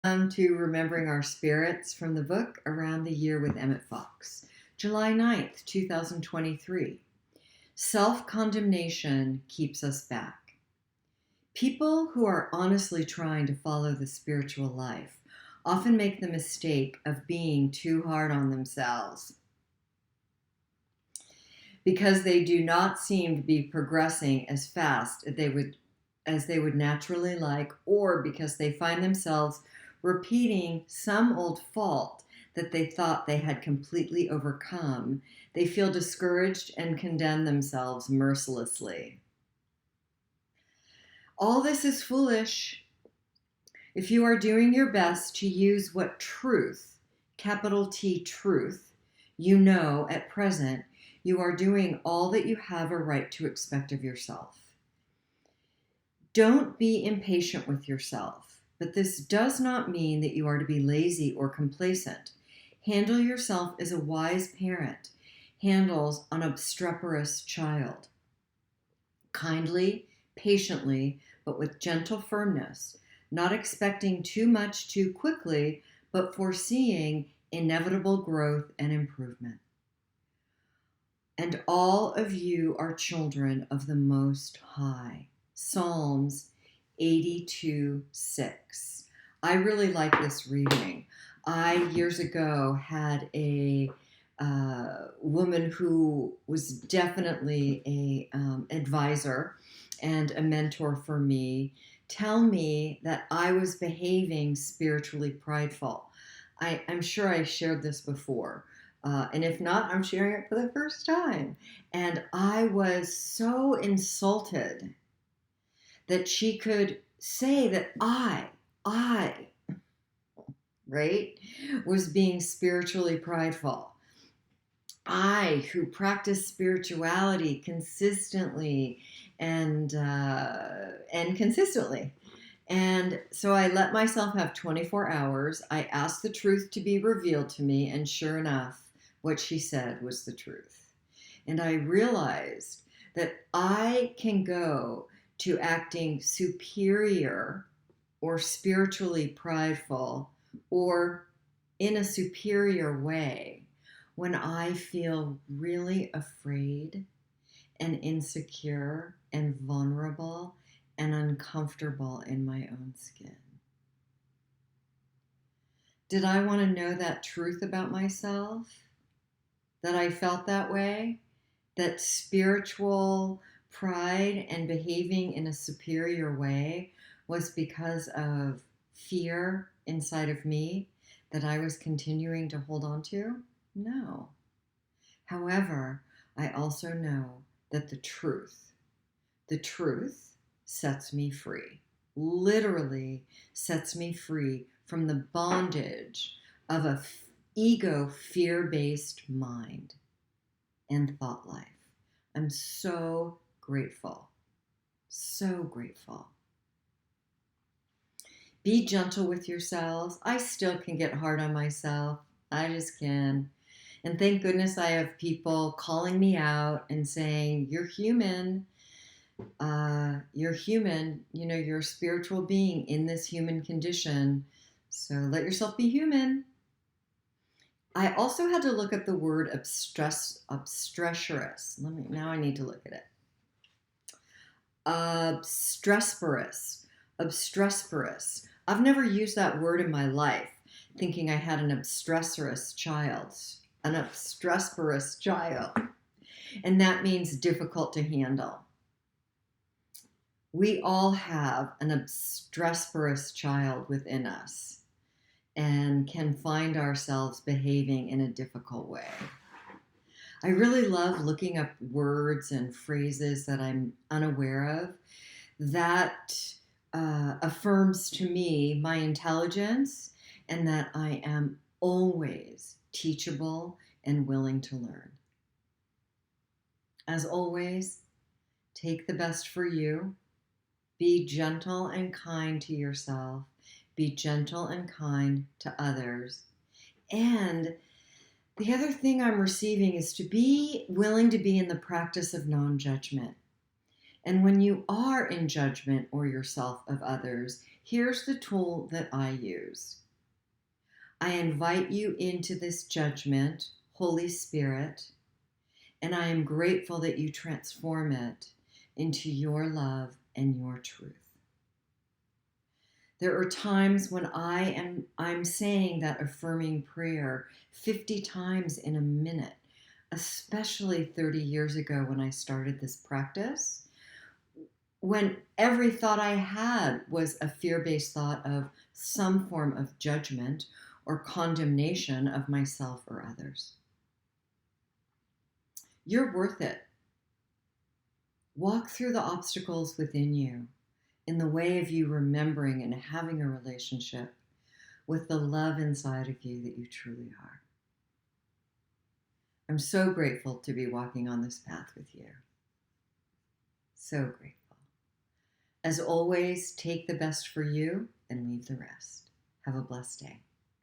To Remembering Our Spirits from the book Around the Year with Emmett Fox, July 9th, 2023. Self-condemnation keeps us back. People who are honestly trying to follow the spiritual life often make the mistake of being too hard on themselves because they do not seem to be progressing as fast as they would naturally like, or because they find themselves repeating some old fault that they thought they had completely overcome. They feel discouraged and condemn themselves mercilessly. All this is foolish. If you are doing your best to use what truth, capital T truth, you know at present, you are doing all that you have a right to expect of yourself. Don't be impatient with yourself, but this does not mean that you are to be lazy or complacent. Handle yourself as a wise parent handles an obstreperous child. Kindly, patiently, but with gentle firmness, not expecting too much too quickly, but foreseeing inevitable growth and improvement. And all of you are children of the Most High. Psalms 82:6. I really like this reading. I, years ago, had a woman who was definitely a advisor and a mentor for me tell me that I was behaving spiritually prideful. I'm sure I shared this before. And if not, I'm sharing it for the first time. And I was so insulted that she could say that right, was being spiritually prideful. I, who practice spirituality consistently and consistently. And so I let myself have 24 hours. I asked the truth to be revealed to me, and sure enough, what she said was the truth. And I realized that I can go to acting superior or spiritually prideful or in a superior way when I feel really afraid and insecure and vulnerable and uncomfortable in my own skin. Did I want to know that truth about myself? That I felt that way? That spiritual pride and behaving in a superior way was because of fear inside of me that I was continuing to hold on to? No. However, I also know that the truth sets me free, literally sets me free from the bondage of a ego fear-based mind and thought life. I'm so grateful, so grateful. Be gentle with yourselves. I still can get hard on myself. I just can. And thank goodness I have people calling me out and saying, you're human. You're human. You know, you're a spiritual being in this human condition. So let yourself be human. I also had to look up the word obstreperous. Now I need to look at it. Obstreperous. I've never used that word in my life, thinking I had an obstreperous child. And that means difficult to handle. We all have an obstreperous child within us and can find ourselves behaving in a difficult way. I really love looking up words and phrases that I'm unaware of. That affirms to me my intelligence and that I am always teachable and willing to learn. As always, take the best for you. Be gentle and kind to yourself. Be gentle and kind to others. And the other thing I'm receiving is to be willing to be in the practice of non-judgment. And when you are in judgment or yourself of others, Here's the tool that I use. I invite you into this judgment, Holy Spirit, and I am grateful that you transform it into your love and your truth. There are times when I'm saying that affirming prayer 50 times in a minute, especially 30 years ago when I started this practice, when every thought I had was a fear-based thought of some form of judgment or condemnation of myself or others. You're worth it. Walk through the obstacles within you in the way of you remembering and having a relationship with the love inside of you that you truly are. I'm so grateful to be walking on this path with you. So grateful. As always, take the best for you and leave the rest. Have a blessed day.